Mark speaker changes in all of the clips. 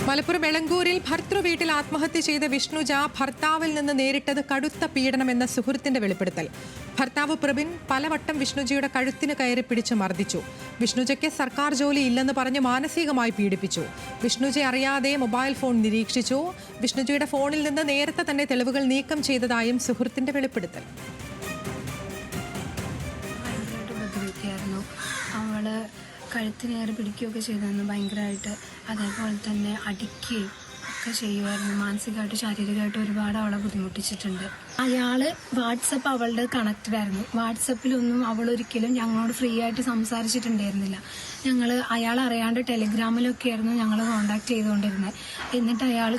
Speaker 1: മലപ്പുറം എളങ്കൂരിൽ ഭർതൃവീട്ടിൽ ആത്മഹത്യ ചെയ്ത വിഷ്ണുജ ഭർത്താവിൽ നിന്ന് നേരിട്ടത് കടുത്ത പീഡനമെന്ന സുഹൃത്തിന്റെ വെളിപ്പെടുത്തൽ. ഭർത്താവ് പ്രബിൻ പലവട്ടം വിഷ്ണുജയുടെ കഴുത്തിന് കയറി പിടിച്ച് മർദ്ദിച്ചു. വിഷ്ണുജയ്ക്ക് സർക്കാർ ജോലി ഇല്ലെന്ന് പറഞ്ഞ് മാനസികമായി പീഡിപ്പിച്ചു. വിഷ്ണുജ അറിയാതെ മൊബൈൽ ഫോൺ നിരീക്ഷിച്ചു. വിഷ്ണുജയുടെ ഫോണിൽ നിന്ന് നേരത്തെ തന്നെ തെളിവുകൾ നീക്കം ചെയ്തതായും സുഹൃത്തിന്റെ വെളിപ്പെടുത്തൽ.
Speaker 2: അവള് കഴുത്തിനേറെ പിടിക്കുകയൊക്കെ ചെയ്തിരുന്നു ഭയങ്കരമായിട്ട്. അതേപോലെ തന്നെ അടിക്കുകയും ഒക്കെ ചെയ്യുമായിരുന്നു. മാനസികമായിട്ട് ശാരീരികമായിട്ട് ഒരുപാട് അവളെ ബുദ്ധിമുട്ടിച്ചിട്ടുണ്ട്. അയാൾ വാട്സപ്പ് അവളുടെ കണക്റ്റഡ് ആയിരുന്നു. വാട്സപ്പിലൊന്നും അവളൊരിക്കലും ഞങ്ങളോട് ഫ്രീ ആയിട്ട് സംസാരിച്ചിട്ടുണ്ടായിരുന്നില്ല. അയാൾ അറിയാണ്ട് ടെലിഗ്രാമിലൊക്കെ ആയിരുന്നു ഞങ്ങൾ കോണ്ടാക്ട് ചെയ്തുകൊണ്ടിരുന്നത്. എന്നിട്ട് അയാൾ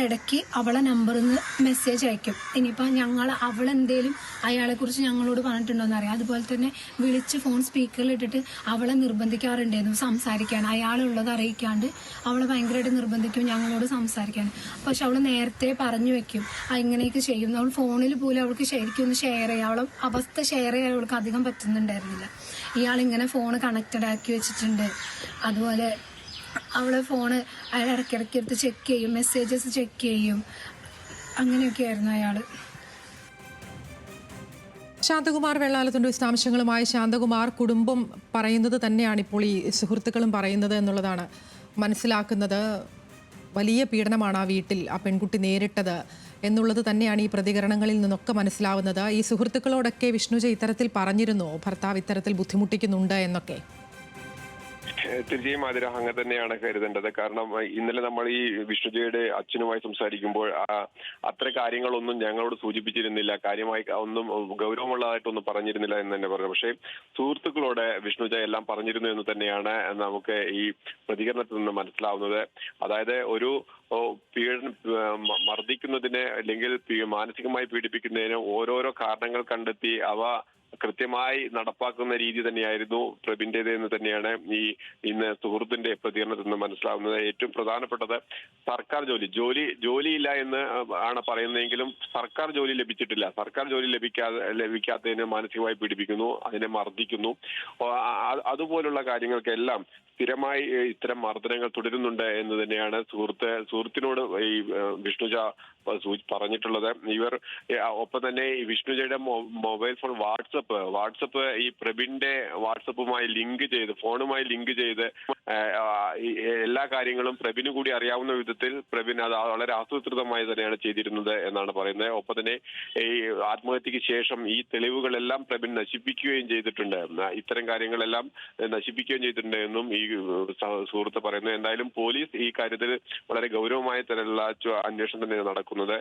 Speaker 2: ഇടയ്ക്ക് അവളെ നമ്പറിൽ നിന്ന് മെസ്സേജ് അയക്കും. ഇനിയിപ്പോൾ അവളെന്തേലും അയാളെക്കുറിച്ച് ഞങ്ങളോട് പറഞ്ഞിട്ടുണ്ടോയെന്ന് അറിയാം. അതുപോലെ തന്നെ വിളിച്ച് ഫോൺ സ്പീക്കറിൽ ഇട്ടിട്ട് അവളെ നിർബന്ധിക്കാറുണ്ടായിരുന്നു സംസാരിക്കാൻ. അയാളുള്ളത് അറിയിക്കാണ്ട് അവളെ ഭയങ്കരമായിട്ട് നിർബന്ധിക്കും ഞങ്ങളോട് സംസാരിക്കാൻ. പക്ഷെ അവൾ നേരത്തെ പറഞ്ഞു വെക്കും ഇങ്ങനെയൊക്കെ ചെയ്യും. അവൾ ഫോണിൽ പോലും അവൾക്ക് ശരിക്കും ഒന്ന് ഷെയർ ചെയ്യാം. അവളെ അവസ്ഥ ഷെയർ ചെയ്യാൻ അവൾക്ക് അധികം പറ്റുന്നുണ്ടായിരുന്നില്ല. ഇയാളിങ്ങനെ ഫോൺ കണക്റ്റഡ് ആക്കി വെച്ചിട്ടുണ്ട്. അതുപോലെ അവളെ ഫോണ് അയാൾ ഇടയ്ക്കിടയ്ക്ക് എടുത്ത് ചെക്ക് ചെയ്യും, മെസ്സേജസ് ചെക്ക് ചെയ്യും. അങ്ങനെയൊക്കെ ആയിരുന്നു അയാൾ.
Speaker 1: ശാന്തകുമാർ വെള്ളാലത്തുണ്ട് വിശദാംശങ്ങളുമായി. ശാന്തകുമാർ, കുടുംബം പറയുന്നത് തന്നെയാണ് ഇപ്പോൾ ഈ സുഹൃത്തുക്കളും പറയുന്നത് എന്നുള്ളതാണ് മനസ്സിലാക്കുന്നത്. വലിയ പീഡനമാണ് ആ വീട്ടിൽ ആ പെൺകുട്ടി നേരിട്ടത് എന്നുള്ളത് തന്നെയാണ് ഈ പ്രതികരണങ്ങളിൽ നിന്നൊക്കെ മനസ്സിലാവുന്നത്. ഈ സുഹൃത്തുക്കളോടൊക്കെ വിഷ്ണുജ ഇത്തരത്തിൽ പറഞ്ഞിരുന്നോ ഭർത്താവ് ഇത്തരത്തിൽ ബുദ്ധിമുട്ടിക്കുന്നുണ്ട് എന്നൊക്കെ?
Speaker 3: തീർച്ചയായും ആതിര അങ്ങനെ തന്നെയാണ് കരുതേണ്ടത്. കാരണം ഇന്നലെ നമ്മൾ ഈ വിഷ്ണുജയുടെ അച്ഛനുമായി സംസാരിക്കുമ്പോൾ അത്ര കാര്യങ്ങളൊന്നും ഞങ്ങളോട് സൂചിപ്പിച്ചിരുന്നില്ല, കാര്യമായി ഒന്നും ഗൗരവമുള്ളതായിട്ടൊന്നും പറഞ്ഞിരുന്നില്ല എന്ന് തന്നെ പറഞ്ഞു. പക്ഷേ സുഹൃത്തുക്കളോട് വിഷ്ണുജ എല്ലാം പറഞ്ഞിരുന്നു എന്ന് തന്നെയാണ് നമുക്ക് ഈ പ്രതികരണത്തിൽ നിന്ന് മനസ്സിലാവുന്നത്. അതായത് ഒരു മർദ്ദിക്കുന്നതിന് അല്ലെങ്കിൽ മാനസികമായി പീഡിപ്പിക്കുന്നതിന് ഓരോരോ കാരണങ്ങൾ കണ്ടെത്തി അവ കൃത്യമായി നടപ്പാക്കുന്ന രീതി തന്നെയായിരുന്നു പ്രബിന്റേത് എന്ന് തന്നെയാണ് ഇന്ന് സുഹൃത്തിന്റെ പ്രതികരണത്തിൽ നിന്ന് മനസ്സിലാവുന്നത്. ഏറ്റവും പ്രധാനപ്പെട്ടത് സർക്കാർ ജോലിയില്ല എന്ന് ആണ് പറയുന്നതെങ്കിലും സർക്കാർ ജോലി ലഭിച്ചിട്ടില്ല. സർക്കാർ ജോലി ലഭിക്കാത്തതിന് മാനസികമായി പീഡിപ്പിക്കുന്നു, അതിനെ മർദ്ദിക്കുന്നു. അതുപോലുള്ള കാര്യങ്ങൾക്കെല്ലാം സ്ഥിരമായി ഇത്തരം മർദ്ദനങ്ങൾ തുടരുന്നുണ്ട് എന്ന് തന്നെയാണ് സുഹൃത്തിനോട് ഈ വിഷ്ണുജ പറഞ്ഞിട്ടുള്ളത്. ഒപ്പം തന്നെ ഈ വിഷ്ണുജയുടെ മൊബൈൽ ഫോൺ വാട്സപ്പ് ഈ പ്രബിന്റെ വാട്സപ്പുമായി ഫോണുമായി ലിങ്ക് ചെയ്ത് എല്ലാ കാര്യങ്ങളും പ്രബിന് കൂടി അറിയാവുന്ന വിധത്തിൽ പ്രബിൻ അത് വളരെ ആസൂത്രിതമായി തന്നെയാണ് ചെയ്തിരുന്നത് എന്നാണ് പറയുന്നത്. ഒപ്പം തന്നെ ഈ ആത്മഹത്യക്ക് ശേഷം ഈ തെളിവുകളെല്ലാം പ്രബിൻ നശിപ്പിക്കുകയും ചെയ്തിട്ടുണ്ട്. ഇത്തരം കാര്യങ്ങളെല്ലാം നശിപ്പിക്കുകയും ചെയ്തിട്ടുണ്ട് എന്നും ഈ സുഹൃത്ത് പറയുന്നു. എന്തായാലും പോലീസ് ഈ കാര്യത്തിൽ വളരെ ഗൗരവമായ തരത്തിലുള്ള അന്വേഷണം തന്നെയാണ് നടക്കുന്നത്.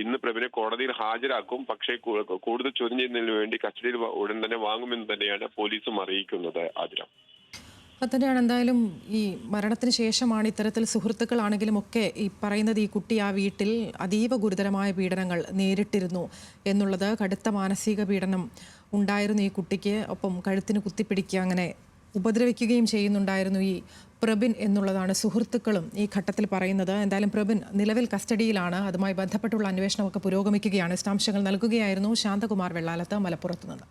Speaker 3: ഇന്ന് പ്രബിനെ കോടതിയിൽ ഹാജരാക്കും. പക്ഷേ കൂടുതൽ ചോദ്യം ചെയ്യുന്നതിന് വേണ്ടി കസ്റ്റഡിയിൽ ഉടൻ തന്നെ വാങ്ങുമെന്ന് തന്നെയാണ് പോലീസും അറിയിക്കുന്നത്. ആതിരം
Speaker 1: അതുതന്നെയാണ്. എന്തായാലും ഈ മരണത്തിന് ശേഷമാണ് ഇത്തരത്തിൽ സുഹൃത്തുക്കളാണെങ്കിലും ഒക്കെ ഈ പറയുന്നത് ഈ കുട്ടി ആ വീട്ടിൽ അതീവ ഗുരുതരമായ പീഡനങ്ങൾ നേരിട്ടിരുന്നു എന്നുള്ളത്. കടുത്ത മാനസിക പീഡനം ഉണ്ടായിരുന്നു ഈ കുട്ടിക്ക്. ഒപ്പം കഴുത്തിന് കുത്തിപ്പിടിക്കുക, അങ്ങനെ ഉപദ്രവിക്കുകയും ചെയ്യുന്നുണ്ടായിരുന്നു ഈ പ്രബിൻ എന്നുള്ളതാണ് സുഹൃത്തുക്കളും ഈ ഘട്ടത്തിൽ പറയുന്നത്. എന്തായാലും പ്രബിൻ നിലവിൽ കസ്റ്റഡിയിലാണ്. അതുമായി ബന്ധപ്പെട്ടുള്ള അന്വേഷണമൊക്കെ പുരോഗമിക്കുകയാണ്. വിശദാംശങ്ങൾ നൽകുകയായിരുന്നു ശാന്തകുമാർ വെള്ളാലത്ത് മലപ്പുറത്ത് നിന്ന്.